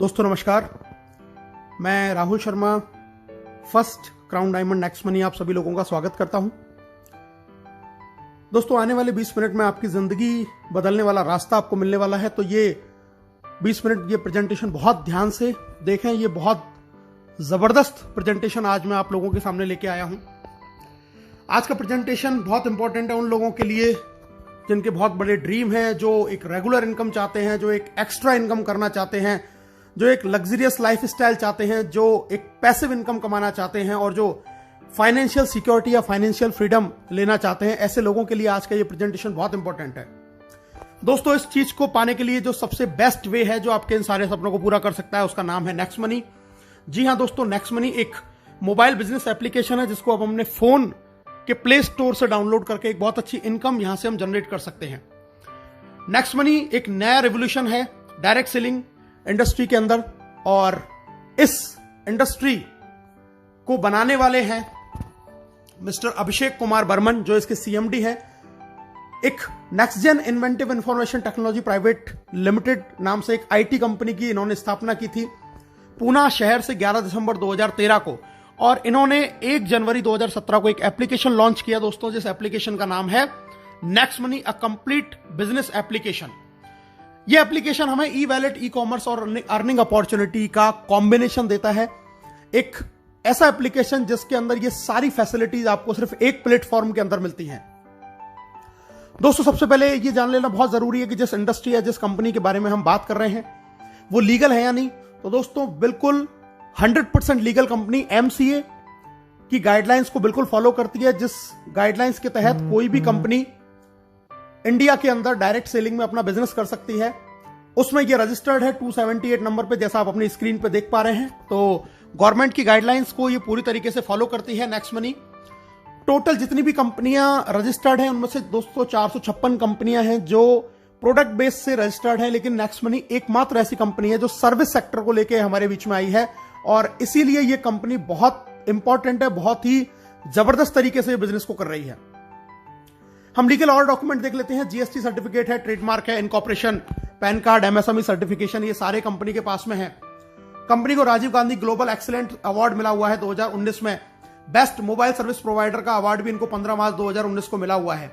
दोस्तों नमस्कार, मैं Rahul Sharma first crown diamond next money आप सभी लोगों का स्वागत करता हूं। दोस्तों आने वाले 20 मिनट में आपकी जिंदगी बदलने वाला रास्ता आपको मिलने वाला है, तो ये 20 मिनट ये प्रेजेंटेशन बहुत ध्यान से देखें। ये बहुत जबरदस्त प्रेजेंटेशन आज मैं आप लोगों के सामने लेके आया हूं। आज का प्रेजेंटेशन बहुत इंपॉर्टेंट है उन लोगों के लिए जिनके बहुत बड़े ड्रीम है, जो एक रेगुलर इनकम चाहते हैं, जो एक एक्स्ट्रा इनकम करना चाहते हैं, जो एक लग्जरियस लाइफ स्टाइल चाहते हैं, जो एक पैसिव इनकम कमाना चाहते हैं और जो फाइनेंशियल सिक्योरिटी या फाइनेंशियल फ्रीडम लेना चाहते हैं। ऐसे लोगों के लिए आज का ये प्रेजेंटेशन बहुत इंपॉर्टेंट है। दोस्तों इस चीज को पाने के लिए जो सबसे बेस्ट वे है जो आपके इन सारे सपनों को पूरा कर सकता है, उसका नाम है नेक्स्ट मनी। जी हां दोस्तों, नेक्स्ट मनी एक मोबाइल बिजनेस एप्लीकेशन है जिसको अब हमने फोन के प्ले स्टोर से डाउनलोड करके एक बहुत अच्छी इनकम यहां से हम जनरेट कर सकते हैं। नेक्स्ट मनी एक नया रेवोल्यूशन है डायरेक्ट सेलिंग इंडस्ट्री के अंदर, और इस इंडस्ट्री को बनाने वाले हैं मिस्टर अभिषेक कुमार बर्मन, जो इसके सीएमडी हैं। एक next gen inventive information technology private limited नाम से एक आईटी कंपनी की इन्होंने स्थापना की थी पूना शहर से 11 दिसंबर 2013 को, और इन्होंने 1 जनवरी 2017 को एक एप्लीकेशन लॉन्च किया दोस्तों, जिस एप्लीकेशन का नाम है next money, a complete business application. यह एप्लीकेशन हमें ई वैलेट, ई कॉमर्स और अर्निंग अपॉर्चुनिटी का कॉम्बिनेशन देता है। एक ऐसा एप्लीकेशन जिसके अंदर ये सारी फैसिलिटीज आपको सिर्फ एक प्लेटफॉर्म के अंदर मिलती हैं। दोस्तों सबसे पहले ये जान लेना बहुत जरूरी है कि जिस इंडस्ट्री या जिस कंपनी के बारे में हम बात कर रहे हैं वो लीगल है या नहीं। तो दोस्तों बिल्कुल 100% लीगल कंपनी एमसीए की गाइडलाइंस को बिल्कुल फॉलो करती है, जिस गाइडलाइंस के तहत कोई भी कंपनी इंडिया के अंदर डायरेक्ट सेलिंग में अपना बिजनेस कर सकती है। उसमें ये रजिस्टर्ड है 278 नंबर पे, जैसा आप अपनी स्क्रीन पे देख पा रहे हैं। तो गवर्नमेंट की गाइडलाइंस को ये पूरी तरीके से फॉलो करती है नेक्स्ट मनी। टोटल जितनी भी कंपनियां रजिस्टर्ड हैं उनमें से दोस्तों 456 कंपनियां हैं जो प्रोडक्ट बेस से रजिस्टर्ड है, लेकिन नेक्स्ट मनी एकमात्र ऐसी कंपनी है जो सर्विस सेक्टर को लेकर हमारे बीच में आई है, और इसीलिए ये कंपनी बहुत इंपॉर्टेंट है, बहुत ही जबरदस्त तरीके से बिजनेस को कर रही है। हम लीगल और डॉक्यूमेंट देख लेते हैं। जीएसटी सर्टिफिकेट है, ट्रेडमार्क है, incorporation, PAN card, MSME certification, ये सारे कंपनी के पास में है। कंपनी को Rajiv Gandhi global excellent award मिला हुआ है 2019 में। बेस्ट मोबाइल सर्विस प्रोवाइडर का अवार्ड भी इनको 15 मार्च 2019 को मिला हुआ है।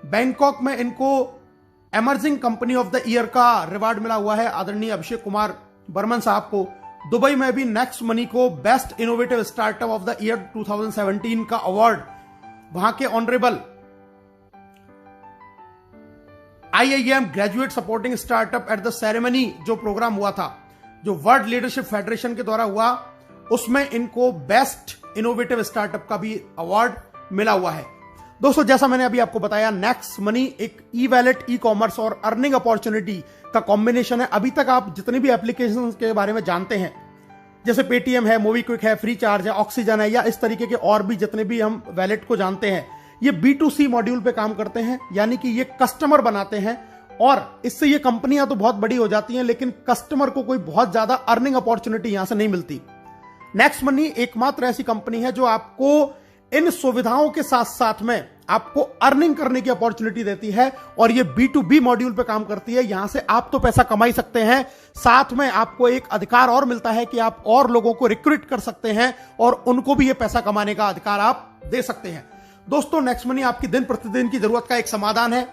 बैंकॉक में इनको emerging company of the year का रिवार्ड मिला हुआ है आदरणीय अभिषेक कुमार बर्मन साहब को। दुबई में भी नेक्स्ट मनी को best innovative startup of the year 2017 का अवार्ड वहां के honourable IIM graduate supporting startup at the ceremony जो प्रोग्राम हुआ था, जो वर्ल्ड लीडरशिप फेडरेशन के द्वारा हुआ, उसमें इनको बेस्ट इनोवेटिव स्टार्टअप का भी अवार्ड मिला हुआ है। दोस्तों जैसा मैंने अभी आपको बताया, नेक्स्ट मनी एक ई वैलेट, ई कॉमर्स और अर्निंग अपॉर्चुनिटी का कॉम्बिनेशन है। अभी तक आप जितनी भी एप्लीकेशन के बारे में जानते हैं, जैसे पेटीएम है, मोबीक्विक है, फ्री चार्ज है, ऑक्सीजन है, या इस तरीके के और भी जितने भी हम वैलेट को जानते हैं, ये B2C मॉड्यूल पे काम करते हैं, यानी कि ये कस्टमर बनाते हैं, और इससे ये कंपनियां तो बहुत बड़ी हो जाती हैं, लेकिन कस्टमर को कोई बहुत ज्यादा अर्निंग अपॉर्चुनिटी यहां से नहीं मिलती। नेक्स्ट मनी एकमात्र ऐसी कंपनी है जो आपको इन सुविधाओं के साथ साथ में आपको अर्निंग करने की अपॉर्चुनिटी देती है, और ये B2B मॉड्यूल पे काम करती है। यहां से आप तो पैसा कमा ही सकते हैं, साथ में आपको एक अधिकार और मिलता है कि आप और लोगों को रिक्रूट कर सकते हैं और उनको भी ये पैसा कमाने का अधिकार आप दे सकते हैं। दोस्तों नेक्स्ट मनी आपकी दिन प्रतिदिन की जरूरत का एक समाधान है।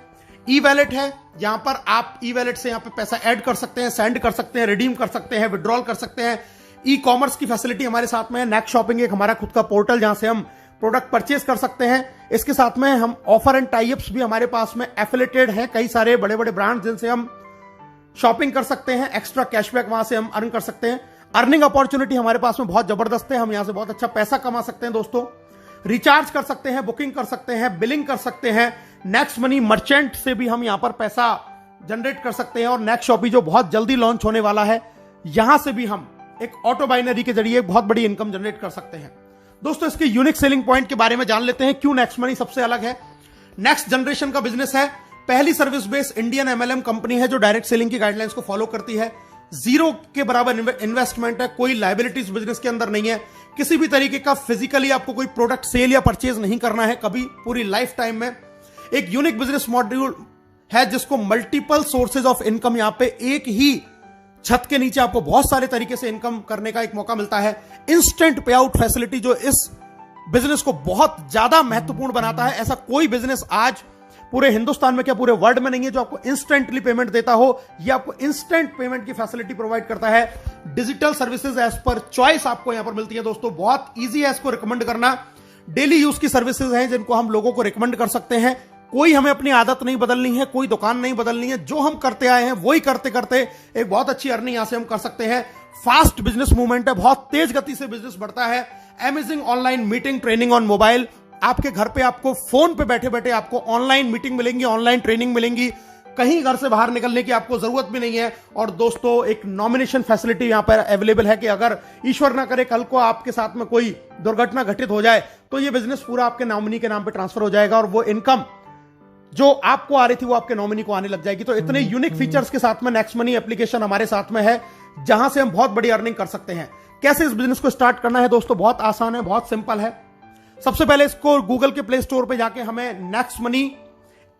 ई वैलेट है, यहां पर आप ई वैलेट से यहां पे पैसा ऐड कर सकते हैं, सेंड कर सकते हैं, रिडीम कर सकते हैं, विड्रॉल कर सकते हैं। ई कॉमर्स की फैसिलिटी हमारे साथ में है। नेक्स्ट शॉपिंग एक हमारा खुद का पोर्टल जहां से हम प्रोडक्ट परचेज कर सकते हैं। इसके साथ में हम ऑफर एंड टाइप्स भी हमारे पास में एफिलेटेड हैं, कई सारे बड़े बड़े ब्रांड जिनसे हम शॉपिंग कर सकते हैं, एक्स्ट्रा कैशबैक वहां से हम अर्न कर सकते हैं। अर्निंग अपॉर्चुनिटी हमारे पास में बहुत जबरदस्त है, हम यहां से बहुत अच्छा पैसा कमा सकते हैं। दोस्तों रिचार्ज कर सकते हैं, बुकिंग कर सकते हैं, बिलिंग कर सकते हैं। नेक्स्ट मनी मर्चेंट से भी हम यहां पर पैसा जनरेट कर सकते हैं, और नेक्स्ट शॉपी जो बहुत जल्दी लॉन्च होने वाला है, यहां से भी हम एक ऑटो बाइनरी के जरिए बहुत बड़ी इनकम जनरेट कर सकते हैं। दोस्तों इसके यूनिक सेलिंग पॉइंट के बारे में जान लेते हैं, क्यों नेक्स्ट मनी सबसे अलग है। नेक्स्ट जनरेशन का बिजनेस है, पहली service based Indian MLM company है जो डायरेक्ट सेलिंग की गाइडलाइंस को फॉलो करती है। जीरो के बराबर इन्वेस्टमेंट है, कोई लायबिलिटीज बिजनेस के अंदर नहीं है, किसी भी तरीके का फिजिकली आपको कोई प्रोडक्ट सेल या परचेज नहीं करना है कभी पूरी लाइफ टाइम में। एक यूनिक बिजनेस मॉड्यूल है जिसको मल्टीपल सोर्सेज ऑफ इनकम यहां पे एक ही छत के नीचे आपको बहुत सारे तरीके से इनकम करने का एक मौका मिलता है। इंस्टेंट पे आउट फैसिलिटी जो इस बिजनेस को बहुत ज्यादा महत्वपूर्ण बनाता है। ऐसा कोई बिजनेस आज पूरे हिंदुस्तान में क्या पूरे वर्ल्ड में नहीं है जो आपको इंस्टेंटली पेमेंट देता हो। यह आपको इंस्टेंट पेमेंट की फैसिलिटी प्रोवाइड करता है। Digital services as per choice आपको यहां पर मिलती है दोस्तों। बहुत ईजी है इसको रिकमेंड करना। डेली यूज की सर्विसेज हैं जिनको हम लोगों को रिकमेंड कर सकते हैं। कोई हमें अपनी आदत नहीं बदलनी है, कोई दुकान नहीं बदलनी है। जो हम करते आए हैं वही करते करते एक बहुत अच्छी अर्निंग यहां से हम कर सकते हैं। फास्ट बिजनेस मूवमेंट है, बहुत तेज गति से बिजनेस बढ़ता है। Amazing online meeting training on mobile. आपके घर पे आपको फोन पे बैठे बैठे आपको ऑनलाइन मीटिंग मिलेंगी, ऑनलाइन ट्रेनिंग मिलेंगी। कहीं घर से बाहर निकलने की आपको जरूरत भी नहीं है। और दोस्तों एक नॉमिनेशन फैसिलिटी यहां पर अवेलेबल है कि अगर ईश्वर ना करे कल को आपके साथ में कोई दुर्घटना घटित हो जाए तो ये बिजनेस पूरा आपके नॉमिनी के नाम पे ट्रांसफर हो जाएगा और वो इनकम जो आपको आ रही थी वो आपके नॉमिनी को आने लग जाएगी। तो इतने यूनिक फीचर्स के साथ में नेक्स्ट मनी एप्लीकेशन हमारे साथ में है जहां से हम बहुत बड़ी अर्निंग कर सकते हैं। कैसे इस बिजनेस को स्टार्ट करना है दोस्तों, बहुत आसान है, बहुत सिंपल है। सबसे पहले इसको गूगल के प्ले स्टोर पे जाके हमें next money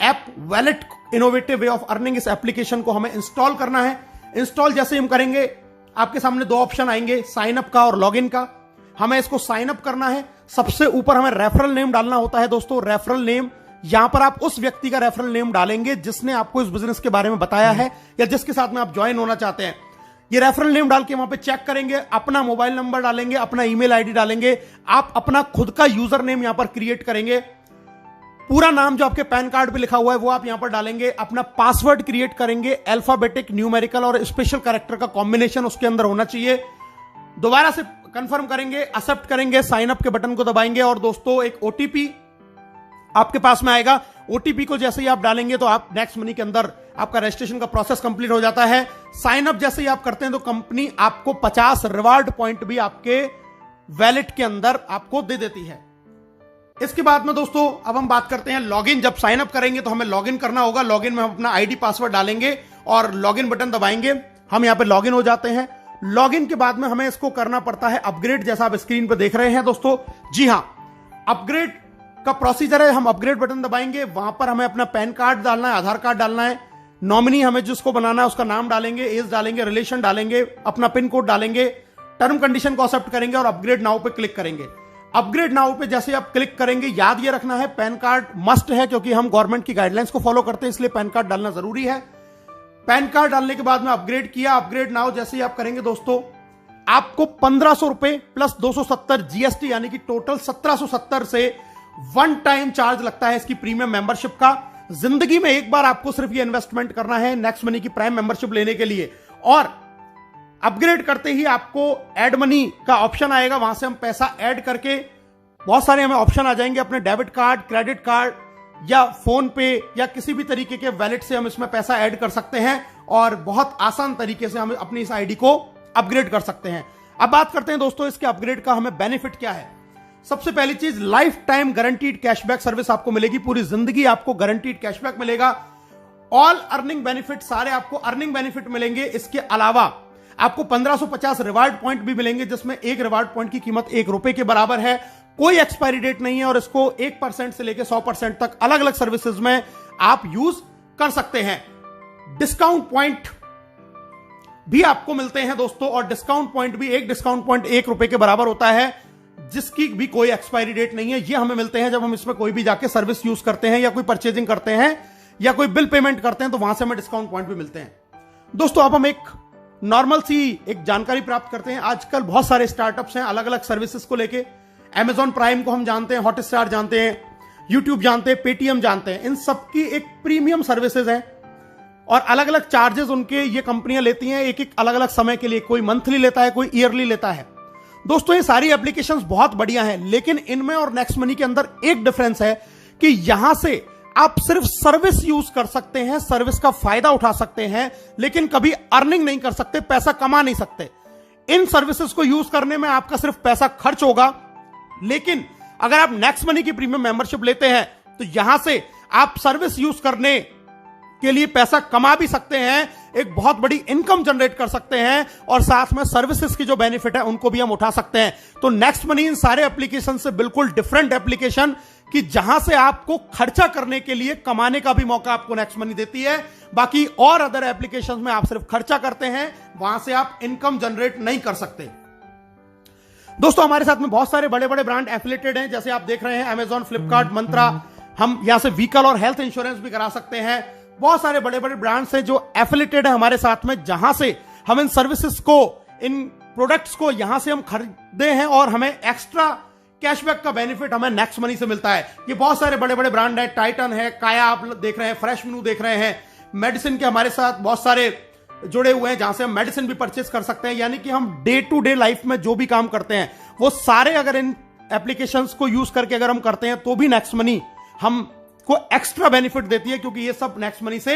app wallet innovative way of earning इस एप्लीकेशन को हमें इंस्टॉल करना है। इंस्टॉल जैसे हम करेंगे आपके सामने दो ऑप्शन आएंगे, साइन अप का और लॉगिन का। हमें इसको साइन अप करना है। सबसे ऊपर हमें रेफरल नेम डालना होता है दोस्तों। रेफरल नेम, यहां पर आप उस व्यक्ति का रेफरल नेम डालेंगे जिसने आपको इस बिजनेस के बारे में बताया है या जिसके साथ में आप ज्वाइन होना चाहते हैं। ये रेफरल नेम डाल के वहां पे चेक करेंगे, अपना मोबाइल नंबर डालेंगे, अपना ईमेल आईडी डालेंगे। आप अपना खुद का यूजर नेम यहां पर क्रिएट करेंगे। पूरा नाम जो आपके पैन कार्ड पे लिखा हुआ है वो आप यहां पर डालेंगे। अपना पासवर्ड क्रिएट करेंगे, अल्फाबेटिक, न्यूमेरिकल और स्पेशल कैरेक्टर का कॉम्बिनेशन उसके अंदर होना चाहिए। दोबारा से कंफर्म करेंगे, एक्सेप्ट करेंगे, साइन अप के बटन को दबाएंगे और दोस्तों एक ओटीपी आपके पास में आएगा। ओटीपी को जैसे ही आप डालेंगे तो आप नेक्स्ट मनी के अंदर आपका रजिस्ट्रेशन का प्रोसेस कंप्लीट हो जाता है। साइन अप जैसे ही आप करते हैं तो कंपनी आपको 50 रिवार्ड पॉइंट भी आपके वैलेट के अंदर आपको दे देती है। इसके बाद में दोस्तों अब हम बात करते हैं लॉगिन। जब साइन अप करेंगे तो हमें लॉगिन करना होगा। लॉगिन में हम अपना आईडी पासवर्ड डालेंगे और लॉगिन बटन दबाएंगे। हम यहां पे लॉगिन हो जाते हैं। लॉगिन के बाद में हमें इसको करना पड़ता है अपग्रेड, जैसा आप स्क्रीन पर देख रहे हैं दोस्तों। जी हां, अपग्रेड का प्रोसीजर है। हम अपग्रेड बटन दबाएंगे, वहां पर हमें अपना पैन कार्ड डालना है, आधार कार्ड डालना है, नॉमिनी हमें जिसको बनाना है उसका नाम डालेंगे, एज डालेंगे, रिलेशन डालेंगे, अपना पिन कोड डालेंगे, टर्म कंडीशन को एक्सेप्ट करेंगे और अपग्रेड नाउ पे क्लिक करेंगे। अपग्रेड नाउ पे जैसे आप क्लिक करेंगे, याद ये रखना है पैन कार्ड मस्ट है क्योंकि हम गवर्नमेंट की गाइडलाइंस को फॉलो करते हैं, इसलिए पैन कार्ड डालना जरूरी है। पैन कार्ड डालने के बाद में अपग्रेड किया। अपग्रेड नाउ जैसे ही आप करेंगे दोस्तों आपको 1500 रुपए प्लस 270 जीएसटी यानी कि टोटल 1770 से वन टाइम चार्ज लगता है इसकी प्रीमियम मेंबरशिप का। जिंदगी में एक बार आपको सिर्फ ये इन्वेस्टमेंट करना है नेक्स्ट मनी की प्राइम मेंबरशिप लेने के लिए। और अपग्रेड करते ही आपको ऐड मनी का ऑप्शन आएगा, वहां से हम पैसा ऐड करके बहुत सारे हमें ऑप्शन आ जाएंगे। अपने डेबिट कार्ड, क्रेडिट कार्ड या फोन पे या किसी भी तरीके के वैलेट से हम इसमें पैसा ऐड कर सकते हैं और बहुत आसान तरीके से हम अपनी इस आईडी को अपग्रेड कर सकते हैं। अब बात करते हैं दोस्तों इसके अपग्रेड का हमें बेनिफिट क्या है। सबसे पहली चीज, life time guaranteed cashback service आपको मिलेगी। पूरी जिंदगी आपको गारंटीड कैशबैक मिलेगा। ऑल अर्निंग बेनिफिट, सारे आपको अर्निंग बेनिफिट मिलेंगे। इसके अलावा आपको 1550 रिवार्ड पॉइंट भी मिलेंगे जिसमें एक रिवार्ड पॉइंट की कीमत ₹1 के बराबर है। कोई एक्सपायरी डेट नहीं है और इसको 1% से लेकर 100% तक अलग अलग सर्विसेज में आप यूज कर सकते हैं। डिस्काउंट पॉइंट भी आपको मिलते हैं दोस्तों और डिस्काउंट पॉइंट भी, एक डिस्काउंट पॉइंट ₹1 के बराबर होता है जिसकी भी कोई एक्सपायरी डेट नहीं है। ये हमें मिलते हैं जब हम इसमें कोई भी जाके सर्विस यूज करते हैं या कोई परचेजिंग करते हैं या कोई बिल पेमेंट करते हैं तो वहां से हमें डिस्काउंट पॉइंट भी मिलते हैं। दोस्तों अब हम एक नॉर्मल सी एक जानकारी प्राप्त करते हैं। आजकल बहुत सारे स्टार्टअप्स हैं अलग अलग सर्विसेज को लेके। अमेजॉन प्राइम को हम जानते हैं, हॉटस्टार जानते हैं, यूट्यूब जानते हैं, पेटीएम जानते हैं। इन सबकी एक प्रीमियम सर्विसेज है और अलग अलग चार्जेस उनके ये कंपनियां लेती हैं एक एक अलग अलग समय के लिए। कोई मंथली लेता है, कोई ईयरली लेता है। दोस्तों ये सारी एप्लीकेशंस बहुत बढ़िया हैं, लेकिन इनमें और नेक्स्ट मनी के अंदर एक डिफरेंस है कि यहां से आप सिर्फ सर्विस यूज कर सकते हैं, सर्विस का फायदा उठा सकते हैं, लेकिन कभी अर्निंग नहीं कर सकते, पैसा कमा नहीं सकते। इन सर्विसेज को यूज करने में आपका सिर्फ पैसा खर्च होगा, लेकिन अगर आप नेक्स्ट मनी की प्रीमियम मेंबरशिप लेते हैं तो यहां से आप सर्विस यूज करने के लिए पैसा कमा भी सकते हैं, एक बहुत बड़ी इनकम जनरेट कर सकते हैं और साथ में सर्विसेज की जो बेनिफिट है उनको भी हम उठा सकते हैं। तो नेक्स्ट मनी इन सारे एप्लीकेशन से बिल्कुल डिफरेंट एप्लीकेशन कि जहां से आपको खर्चा करने के लिए कमाने का भी मौका आपको नेक्स्ट मनी देती है। बाकी और अदर एप्लीकेशंस में आप सिर्फ खर्चा करते हैं, वहां से आप इनकम जनरेट नहीं कर सकते। दोस्तों हमारे साथ में बहुत सारे बड़े बड़े ब्रांड एफिलेटेड हैं, जैसे आप देख रहे हैं अमेजॉन, फ्लिपकार्ट, मंत्रा। हम यहां से व्हीकल और हेल्थ इंश्योरेंस भी करा सकते हैं। बहुत सारे बड़े बड़े ब्रांड्स हैं जो एफिलेटेड है हमारे साथ में, जहां से हम इन सर्विसेज को, इन प्रोडक्ट्स को यहां से हम खरीदते हैं और हमें एक्स्ट्रा कैशबैक का बेनिफिट हमें नेक्स्ट मनी से मिलता है। ये बहुत सारे बड़े बड़े ब्रांड है, टाइटन है, काया आप देख रहे हैं, फ्रेश मेनू देख रहे हैं। मेडिसिन के हमारे साथ बहुत सारे जुड़े हुए हैं, जहां से हम मेडिसिन भी परचेस कर सकते हैं। यानी कि हम डे टू डे लाइफ में जो भी काम करते हैं वो सारे अगर इन एप्लीकेशंस को यूज करके अगर हम करते हैं तो भी नेक्स्ट मनी हमको एक्स्ट्रा बेनिफिट देती है, क्योंकि ये सब नेक्स्ट मनी से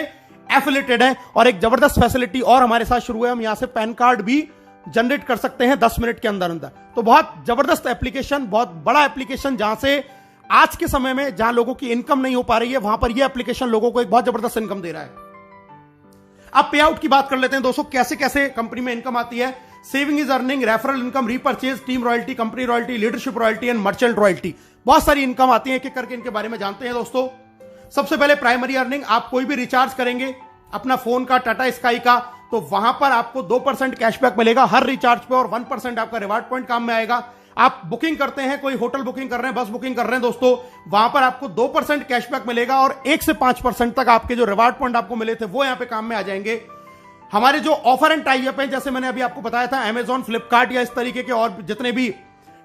एफिलेटेड है। और एक जबरदस्त फैसिलिटी और हमारे साथ शुरू है, हम यहां से पैन कार्ड भी जनरेट कर सकते हैं 10 मिनट के अंदर अंदर। तो बहुत जबरदस्त एप्लीकेशन, बहुत बड़ा एप्लीकेशन, जहां से आज के समय में जहां लोगों की इनकम नहीं हो पा रही है, वहां पर यह एप्लीकेशन लोगों को एक बहुत जबरदस्त इनकम दे रहा है। अब पे आउट की बात कर लेते हैं दोस्तों, कैसे कैसे कंपनी में इनकम आती है। Saving is earning, referral income, repurchase, team royalty, company royalty, leadership royalty and merchant royalty. बहुत सारी इनकम आती है, एक एक करके इनके बारे में जानते हैं दोस्तों। सबसे पहले प्राइमरी अर्निंग, आप कोई भी रिचार्ज करेंगे अपना फोन का, टाटा स्काई का, तो वहां पर आपको 2% कैशबैक मिलेगा हर रिचार्ज पे और 1% आपका रिवार्ड पॉइंट काम में आएगा। आप बुकिंग करते हैं, कोई होटल बुकिंग कर रहे हैं, बस बुकिंग कर रहे हैं दोस्तों, वहां पर आपको 2% कैशबैक मिलेगा और 1 से 5% तक आपके जो रिवार्ड पॉइंट आपको मिले थे वो यहां पे काम में आ जाएंगे। हमारे जो ऑफर एंड टाइप है, जैसे मैंने अभी आपको बताया था, अमेजॉन, फ्लिपकार्ट या इस तरीके के और जितने भी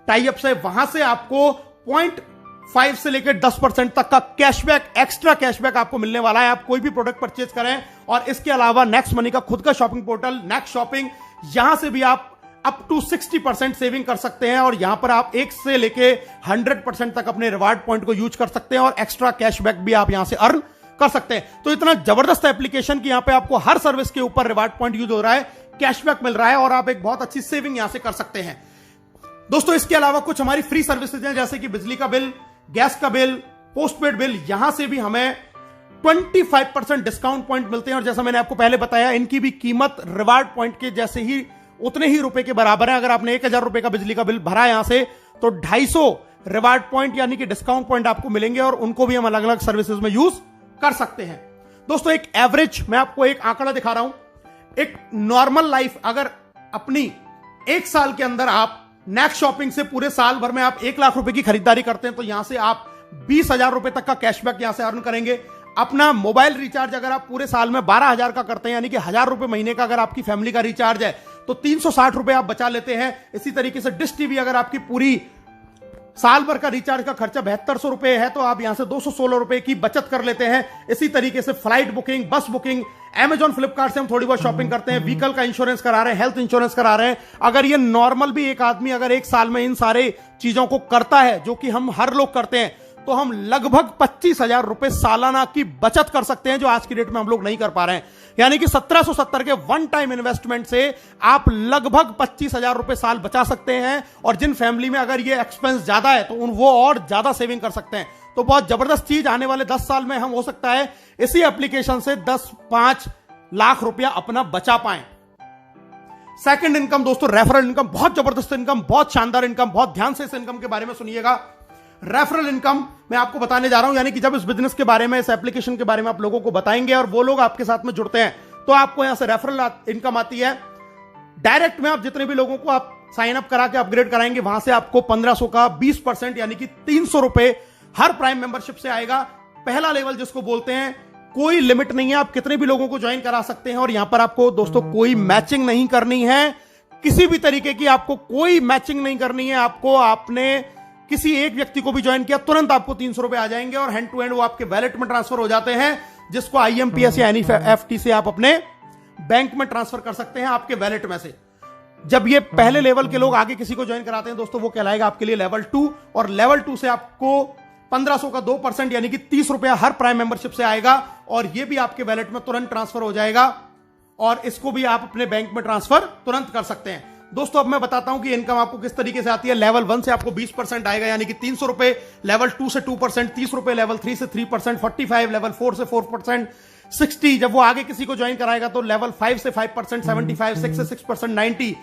टाइप्स है, वहां से आपको 0.5 से लेकर 10% तक का कैशबैक, एक्स्ट्रा कैशबैक आपको मिलने वाला है। आप कोई भी प्रोडक्ट परचेज करें। और इसके अलावा नेक्स्ट मनी का खुद का शॉपिंग पोर्टल नेक्स्ट शॉपिंग, यहां से भी आप अप टू 60% सेविंग कर सकते हैं और यहां पर आप 1 से लेके 100% तक अपने रिवार्ड पॉइंट को यूज कर सकते हैं और एक्स्ट्रा कैशबैक भी आप यहां से अर्न कर सकते हैं। तो इतना जबरदस्त एप्लीकेशन कि यहां पे आपको हर सर्विस के ऊपर रिवार्ड पॉइंट यूज हो रहा है, कैशबैक मिल रहा है और आप एक बहुत अच्छी सेविंग यहां से कर सकते हैं दोस्तों। इसके अलावा कुछ हमारी फ्री सर्विसेज हैं, जैसे कि बिजली का बिल, गैस का बिल, पोस्टपेड बिल, यहां से भी हमें 25% डिस्काउंट पॉइंट मिलते हैं। और जैसा मैंने आपको पहले बताया, इनकी भी कीमत रिवार्ड पॉइंट के जैसे ही उतने ही रुपए के बराबर है। अगर आपने 1000 रुपए का बिजली का बिल भरा यहां से, तो 250 रिवार्ड पॉइंट यानी कि डिस्काउंट पॉइंट आपको मिलेंगे और उनको भी हम अलग अलग सर्विसेज में यूज कर सकते हैं दोस्तों। एक एवरेज, मैं आपको एक आंकड़ा दिखा रहा हूं, एक नॉर्मल लाइफ अगर अपनी 1 साल के अंदर आप नेक्स्ट शॉपिंग से पूरे साल भर में आप 1 लाख रुपए की खरीदारी करते हैं, तो यहां से आप 20,000 रुपए तक का कैशबैक यहां से अर्न करेंगे। अपना मोबाइल रिचार्ज अगर आप पूरे साल में 12,000 का करते हैं, यानी कि 1,000 रुपए महीने का अगर आपकी फैमिली का रिचार्ज है, तो 360 रुपए आप बचा लेते हैं। इसी तरीके से डिश टीवी अगर आपकी पूरी साल भर का रिचार्ज का खर्चा 7200 रुपए है, तो आप यहां से 216 रुपए की बचत कर लेते हैं। इसी तरीके से फ्लाइट बुकिंग, बस बुकिंग, अमेजॉन, फ्लिपकार्ट से हम थोड़ी बहुत शॉपिंग करते हैं, व्हीकल का इंश्योरेंस करा रहे हैं, हेल्थ इंश्योरेंस करा रहे हैं। अगर ये नॉर्मल भी एक आदमी अगर 1 साल में इन सारे चीजों को करता है, जो कि हम हर लोग करते हैं, तो हम लगभग 25,000 रुपए सालाना की बचत कर सकते हैं, जो आज की डेट में हम लोग नहीं कर पा रहे हैं। यानी कि 1770 के वन टाइम इन्वेस्टमेंट से आप लगभग 25,000 रुपए साल बचा सकते हैं। और जिन फैमिली में अगर ये एक्सपेंस ज्यादा है, तो वो और ज्यादा सेविंग कर सकते हैं। तो बहुत जबरदस्त चीज, आने वाले 10 साल में हम हो सकता है इसी एप्लीकेशन से 10-5 लाख रुपया अपना बचा पाएं। सेकंड इनकम दोस्तों, रेफरल इनकम, बहुत जबरदस्त इनकम, बहुत शानदार इनकम, बहुत ध्यान से इस इनकम के बारे में सुनिएगा। रेफरल इनकम मैं आपको बताने जा रहा हूं, यानी कि जब इस बिजनेस के बारे में, इस एप्लीकेशन के बारे में आप लोगों को बताएंगे और वो लोग आपके साथ में जुड़ते हैं, तो आपको यहां से रेफरल इनकम आती है। डायरेक्ट में आप जितने भी लोगों को आप साइन अप करा के अपग्रेड कराएंगे, वहां से आपको 1500 का 20% यानी कि 300 रुपए हर प्राइम मेंबरशिप से आएगा। पहला लेवल जिसको बोलते हैं, कोई लिमिट नहीं है, आप कितने भी लोगों को ज्वाइन करा सकते हैं। और यहां पर आपको दोस्तों कोई मैचिंग नहीं करनी है, किसी भी तरीके की आपको कोई मैचिंग नहीं करनी है। आपने किसी एक व्यक्ति को भी ज्वाइन किया, तुरंत आपको 300 रुपए आ जाएंगे और हैंड टू हैंड वो आपके वैलेट में ट्रांसफर हो जाते हैं, जिसको IMPS या NEFT से आप अपने बैंक में ट्रांसफर कर सकते हैं आपके वैलेट में से। जब ये पहले लेवल के लोग आगे किसी को ज्वाइन कराते हैं दोस्तों, वो कहलाएगा आपके लिए लेवल 2। और लेवल 2 से आपको 1500 का 2% यानी कि 30 रुपया हर प्राइम मेंबरशिप से आएगा और ये भी आपके वैलेट में तुरंत ट्रांसफर हो जाएगा और इसको भी आप अपने बैंक में ट्रांसफर तुरंत कर सकते हैं। दोस्तों अब मैं बताता हूं कि इनकम आपको किस तरीके से आती है। लेवल 1 से आपको 20% आएगा यानी कि 300 रुपए, लेवल 2 से 2%, 30 रुपए, लेवल 3 से 3%, 45, लेवल 4 से 4%, 60। जब वो आगे किसी को ज्वाइन कराएगा तो लेवल 5 से 5%, 75, 6 से 6%, 90,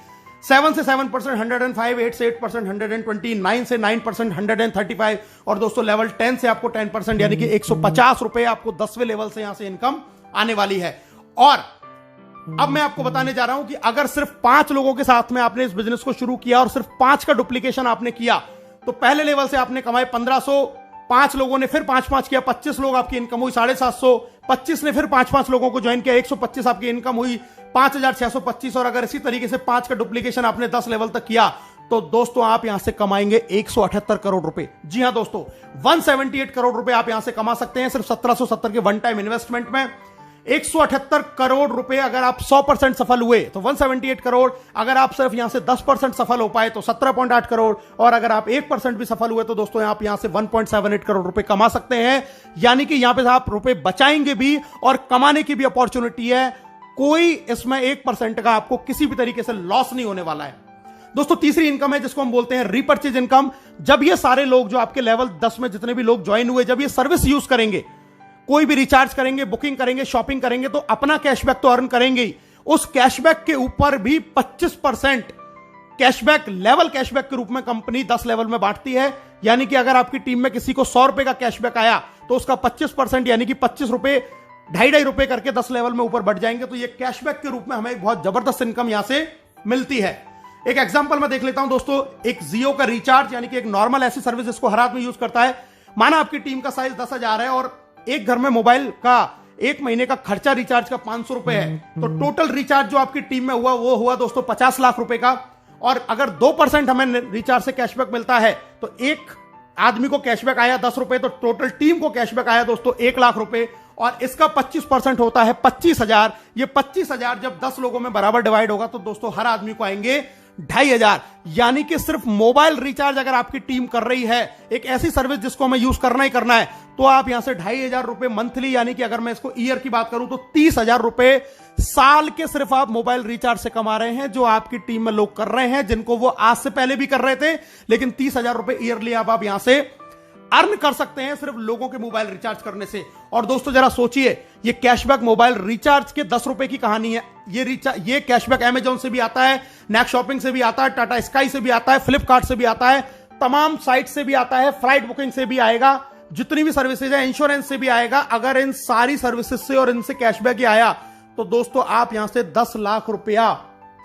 7 से 7% 105, 8 से 8% 120, 9 से 9% 135 और दोस्तों लेवल 10 से आपको 10% यानी कि 150 रुपए आपको 10वें लेवल से यहां से इनकम आने वाली है। और अब मैं आपको बताने जा रहा हूं कि अगर सिर्फ 5 लोगों के साथ में आपने इस बिजनेस को शुरू किया और सिर्फ 5 का डुप्लीकेशन आपने किया तो पहले लेवल से आपने कमाए 1500, 5 लोगों ने फिर 5 किया, 25 लोग आपकी इनकम हुई 750, 25 ने फिर 5 लोगों को ज्वाइन किया, 125 आपकी इनकम हुई 5625। और अगर इसी तरीके से 5 का डुप्लीकेशन आपने 10 लेवल तक किया तो दोस्तों आप यहां से कमाएंगे 178 करोड़ रुपए। जी हां दोस्तों, 178 करोड़ रुपए आप यहां से कमा सकते हैं सिर्फ 1770 के वन टाइम इन्वेस्टमेंट में। 178 करोड़ रुपए अगर आप 100% सफल हुए तो 178 करोड़, अगर आप सिर्फ यहां से 10% सफल हो पाए तो 17.8 करोड़, और अगर आप 1% भी सफल हुए तो दोस्तों आप यहां से 1.78 करोड़ रुपए कमा सकते हैं। यानी कि यहां पे आप रुपए बचाएंगे भी और कमाने की भी अपॉर्चुनिटी है। कोई इसमें 1% का आपको किसी भी तरीके से लॉस नहीं होने वाला है। दोस्तों तीसरी इनकम है जिसको हम बोलते हैं रीपर्चेज इनकम। जब ये सारे लोग जो आपके लेवल 10 में जितने भी लोग ज्वाइन हुए, जब ये सर्विस यूज करेंगे, कोई भी रिचार्ज करेंगे, बुकिंग करेंगे, शॉपिंग करेंगे तो अपना कैशबैक तो अर्न करेंगे ही, उस कैशबैक के ऊपर भी 25% कैशबैक लेवल कैशबैक के रूप में कंपनी 10 लेवल में बांटती है। यानी कि अगर आपकी टीम में किसी को 100 रुपए का कैशबैक आया तो उसका 25% यानी कि 25 रुपए 2.5 रुपए करके 10 लेवल में ऊपर बढ़ जाएंगे। तो ये कैशबैक के रूप में हमें एक बहुत जबरदस्त इनकम यहां से मिलती है। एक एग्जांपल मैं देख लेता हूं दोस्तों, एक जियो का रिचार्ज यानी कि एक नॉर्मल ऐसी सर्विस जिसको हर आदमी यूज करता है। माना आपकी टीम का साइज 10,000 है और एक घर में मोबाइल का 1 महीने का खर्चा रिचार्ज का 500 रुपए है, तो टोटल रिचार्ज जो आपकी टीम में हुआ वो हुआ दोस्तों 50 लाख रुपए का। और अगर 2% हमें रिचार्ज से कैशबैक मिलता है तो एक आदमी को कैशबैक आया 10 रुपए, तो टोटल टीम को कैशबैक आया दोस्तों 1 लाख रुपए, और इसका 25% होता है 25,000। ये 25,000 जब 10 लोगों में बराबर डिवाइड होगा तो दोस्तों हर आदमी को आएंगे 2,500। यानी कि सिर्फ मोबाइल रिचार्ज अगर आपकी टीम कर रही है, एक ऐसी सर्विस जिसको हमें यूज करना ही करना है, तो आप यहां से 2,500 रुपए मंथली, यानी कि अगर मैं इसको ईयर की बात करूं तो 30,000 रुपए साल के सिर्फ आप मोबाइल रिचार्ज से कमा रहे हैं, जो आपकी टीम में लोग कर रहे हैं, जिनको वो आज से पहले भी कर रहे थे। लेकिन 30,000 रुपए ईयरली आप यहां से अर्न कर सकते हैं सिर्फ लोगों के मोबाइल रिचार्ज करने से। और दोस्तों जरा सोचिए, ये कैशबैक मोबाइल रिचार्ज के 10 रुपए की कहानी है। ये कैशबैक अमेजॉन से भी आता है, नेक शॉपिंग से भी आता है, टाटा स्काई से भी आता है, फ्लिपकार्ट से भी आता है, तमाम साइट से भी आता है, फ्लाइट बुकिंग से भी आएगा, जितनी भी सर्विसेज है, इंश्योरेंस से भी आएगा। अगर इन सारी सर्विसेज से और इनसे कैशबैक ही आया तो दोस्तों आप यहां से 10 लाख रुपया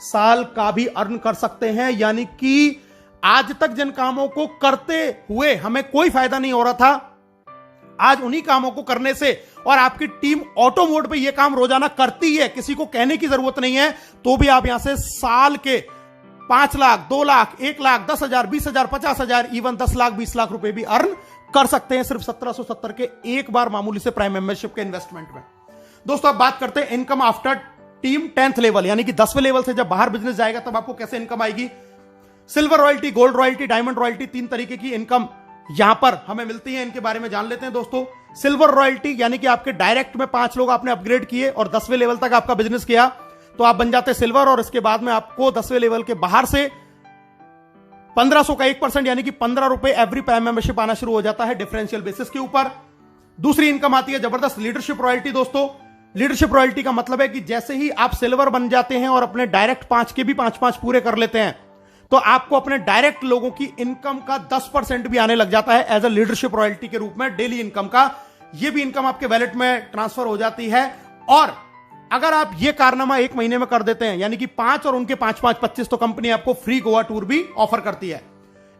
साल का भी अर्न कर सकते हैं। यानी कि आज तक जिन कामों को करते हुए हमें कोई फायदा नहीं हो रहा था, आज उन्हीं कामों को करने से, और आपकी टीम ऑटो मोड पे ये काम रोजाना करती है, किसी को कहने की जरूरत नहीं है, तो भी आप यहां से साल के 5 लाख, 2 लाख, 1 लाख, 10,000, 20,000, 50,000, इवन 10 लाख, 20 लाख रुपए भी अर्न कर सकते हैं सिर्फ 1770 के एक बार मामूली से प्राइम मेंबरशिप के इन्वेस्टमेंट में। दोस्तों अब बात करते हैं income after team 10th level, यानी कि 10वें लेवल से जब बाहर बिजनेस जाएगा तब आपको कैसे इनकम आएगी। Silver royalty, gold royalty, diamond royalty, 3 तरीके की इनकम यहां पर हमें मिलती है। इनके बारे में जान लेते हैं दोस्तों। सिल्वर रॉयल्टी यानी कि आपके डायरेक्ट में 5 लोग आपने अपग्रेड किए और 10वें लेवल तक आपका बिजनेस किया तो आप बन जाते हैं सिल्वर, और इसके बाद में आपको 10वें लेवल के बाहर से 1500 का 1% यानी कि 15 रुपए एवरी प्राइम मेंबरशिप आना शुरू हो जाता है डिफरेंशियल बेसिस के ऊपर। दूसरी इनकम आती है जबरदस्त लीडरशिप रॉयल्टी। दोस्तों लीडरशिप रॉयल्टी का मतलब है कि जैसे ही आप सिल्वर बन जाते हैं और अपने डायरेक्ट 5 के भी 5 पूरे कर लेते हैं तो आपको अपने डायरेक्ट लोगों की इनकम का 10% भी आने लग जाता है एज अ लीडरशिप रॉयल्टी के रूप में, डेली इनकम का। यह भी इनकम आपके वैलेट में ट्रांसफर हो जाती है। और अगर आप ये कारनामा 1 महीने में कर देते हैं, यानी कि 5 और उनके 5 25, तो कंपनी आपको फ्री गोवा टूर भी ऑफर करती है।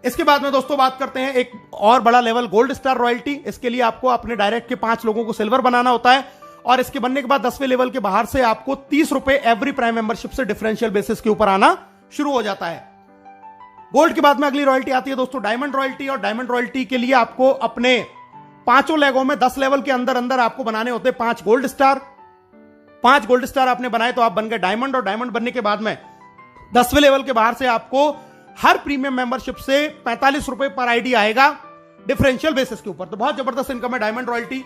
इसके बाद में दोस्तों बात करते हैं एक और बड़ा लेवल, गोल्ड स्टार रॉयल्टी। इसके लिए आपको अपने डायरेक्ट के 5 लोगों को सिल्वर बनाना होता है, और इसके बनने के बाद 10वें लेवल के बाहर से आपको 30 रुपए एवरी प्राइम मेंबरशिप से डिफरेंशियल बेसिस के ऊपर आना शुरू हो जाता है। गोल्ड के बाद में अगली रॉयल्टी आती है दोस्तों डायमंड रॉयल्टी, और डायमंड रॉयल्टी के लिए आपको अपने 5 लेगों में 10 लेवल के अंदर अंदर आपको बनाने होते हैं 5 गोल्ड स्टार। 5 गोल्ड स्टार आपने बनाए तो आप बन गए डायमंड, और डायमंड बनने के बाद में 10वें लेवल के बाहर से आपको हर प्रीमियम मेंबरशिप से 45 रुपए पर आईडी आएगा डिफरेंशियल बेसिस के ऊपर। तो बहुत जबरदस्त इनकम है डायमंड रॉयल्टी।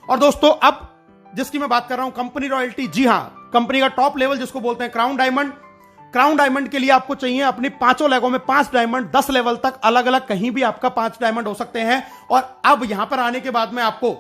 और दोस्तों अब जिसकी मैं बात कर रहा हूं कंपनी रॉयल्टी, जी हां, कंपनी का टॉप लेवल जिसको बोलते हैं क्राउन डायमंड। क्राउन डायमंड के लिए आपको चाहिए अपनी 5 लेगों में 5 डायमंड, 10 लेवल तक अलग अलग कहीं भी आपका 5 डायमंड हो सकते हैं। और अब यहां पर आने के बाद में आपको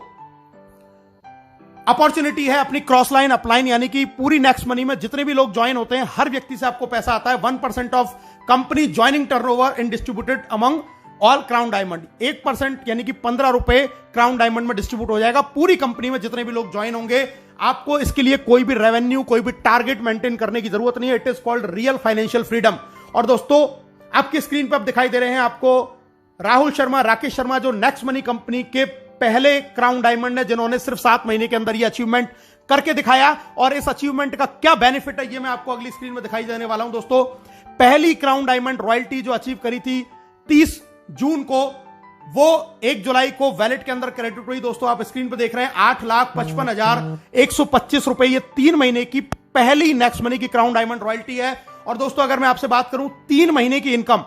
अपॉर्चुनिटी है अपनी क्रॉस लाइन अपलाइन, यानी कि पूरी नेक्स्ट मनी में जितने भी लोग ज्वाइन होते हैं हर व्यक्ति से आपको पैसा आता है। 1% of company joining turnover in distributed among all crown diamond, 1% यानी कि 15 रुपए क्राउन डायमंड में डिस्ट्रीब्यूट हो जाएगा पूरी कंपनी में जितने भी लोग ज्वाइन होंगे। आपको इसके लिए कोई भी रेवेन्यू, कोई भी टारगेट मेंटेन करने की जरूरत नहीं है। It is called real financial freedom. और दोस्तों आपकी स्क्रीन पर अब दिखाई दे रहे हैं आपको राहुल शर्मा, राकेश शर्मा, जो नेक्स्ट मनी कंपनी के पहले क्राउन डायमंड है, जिन्होंने सिर्फ 7 महीने के अंदर ये अचीवमेंट करके दिखाया। और इस अचीवमेंट का क्या बेनिफिट है ये मैं आपको अगली स्क्रीन में दिखाई देने वाला हूं। दोस्तों पहली क्राउन डायमंड रॉयल्टी जो अचीव करी थी 30 जून को, वो 1 जुलाई को वैलेट के अंदर क्रेडिट हुई। दोस्तों आप स्क्रीन पर देख रहे हैं 8,55,125 रुपए, ये 3 महीने की पहली नेक्स्ट मनी की क्राउन डायमंड रॉयल्टी है। और दोस्तों अगर मैं आपसे बात करूं 3 महीने की इनकम,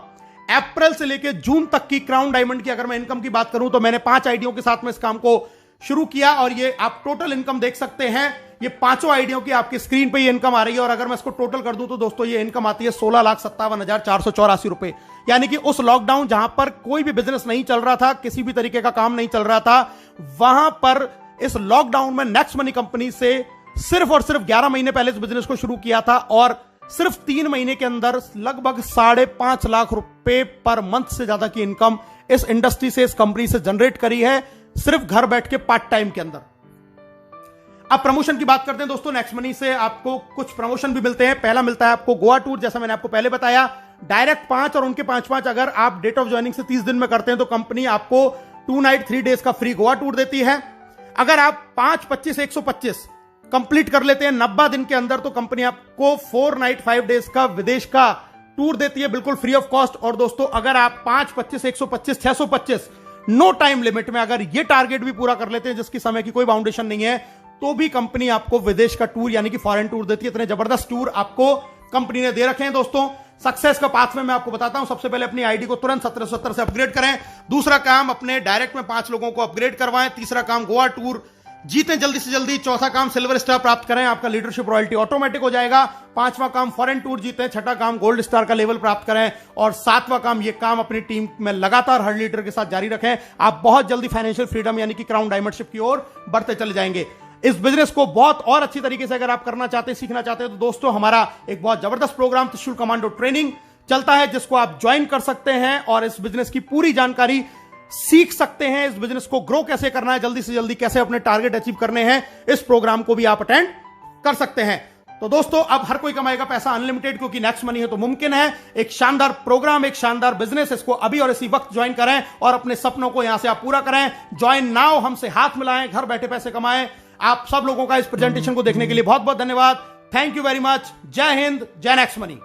अप्रैल से लेकर जून तक की क्राउन डायमंड की अगर मैं इनकम की बात करूं तो मैंने 5 आईडियों के साथ में इस काम को शुरू किया और ये आप टोटल इनकम देख सकते हैं। ये 5 आईडियों की आपकी स्क्रीन पे ये इनकम आ रही है और अगर मैं इसको टोटल कर दूं तो दोस्तों ये इनकम आती है 16,57,484 रुपए। यानी कि उस लॉकडाउन जहां पर कोई भी बिजनेस नहीं चल रहा था, किसी भी तरीके का काम नहीं चल रहा था, वहां पर इस लॉकडाउन में नेक्स्ट मनी कंपनी से सिर्फ और सिर्फ 11 महीने पहले इस बिजनेस को शुरू किया था और सिर्फ 3 महीने के अंदर लगभग 5.5 लाख रुपए पर मंथ से ज्यादा की इनकम इस इंडस्ट्री से, इस कंपनी से जनरेट करी है सिर्फ घर बैठ के पार्ट टाइम के अंदर। अब प्रमोशन की बात करते हैं दोस्तों। नेक्स्ट मनी से आपको कुछ प्रमोशन भी मिलते हैं। पहला मिलता है आपको गोवा टूर, जैसा मैंने आपको पहले बताया, डायरेक्ट 5 और उनके 5 अगर आप डेट ऑफ ज्वाइनिंग से 30 दिन में करते हैं तो कंपनी आपको 2 नाइट 3 डेज का फ्री गोवा टूर देती है। अगर आप 5, 25, 125 कंप्लीट कर लेते हैं 90 दिन के अंदर तो कंपनी आपको 4 नाइट 5 डेज का विदेश का टूर देती है बिल्कुल फ्री ऑफ कॉस्ट। और दोस्तों अगर आप 5, 25, 125, 625 नो टाइम लिमिट में अगर ये टारगेट भी पूरा कर लेते हैं जिसकी समय की कोई बाउंडेशन नहीं है तो भी कंपनी आपको विदेश का टूर यानी कि फॉरेन टूर देती है। इतने जबरदस्त टूर आपको कंपनी ने दे रखे हैं। दोस्तों सक्सेस का पाथ में मैं आपको बताता हूं। सबसे पहले अपनी आईडी को तुरंत 1770 से अपग्रेड करें। दूसरा काम अपने डायरेक्ट में 5 लोगों को अपग्रेड करवाएं। तीसरा काम गोवा टूर जीतें जल्दी से जल्दी। चौथा काम सिल्वर स्टार प्राप्त करें, आपका लीडरशिप रॉयल्टी ऑटोमेटिक हो जाएगा। 5वां काम फॉरेन टूर जीतें। 6ठा काम गोल्ड स्टार का लेवल प्राप्त करें और 7वां काम ये काम अपनी टीम में लगातार हर लीडर के साथ जारी रखें। आप बहुत जल्दी फाइनेंशियल फ्रीडम यानी कि क्राउन डायमंडशिप की ओर बढ़ते चले जाएंगे। इस बिजनेस को बहुत और अच्छी तरीके से अगर आप करना चाहते हैं, सीखना चाहते हैं तो दोस्तों हमारा एक बहुत जबरदस्त प्रोग्राम त्रिशूल कमांडो ट्रेनिंग चलता है जिसको आप ज्वाइन कर सकते हैं और इस बिजनेस की पूरी जानकारी सीख सकते हैं। इस बिजनेस को ग्रो कैसे करना है, जल्दी से जल्दी कैसे अपने टारगेट अचीव करने हैं, इस प्रोग्राम को भी आप अटेंड कर सकते हैं। तो दोस्तों अब हर कोई कमाएगा पैसा अनलिमिटेड, क्योंकि नेक्स्ट मनी है तो मुमकिन है। एक शानदार प्रोग्राम, एक शानदार बिजनेस, इसको अभी और इसी वक्त ज्वाइन करें और अपने सपनों को यहां से आप पूरा करें। ज्वाइन नाउ, हमसे हाथ मिलाएं, घर बैठे पैसे कमाएं। आप सब लोगों का इस प्रेजेंटेशन को देखने के लिए बहुत बहुत धन्यवाद। Thank you very much. जय हिंद, जय नेक्स्ट मनी।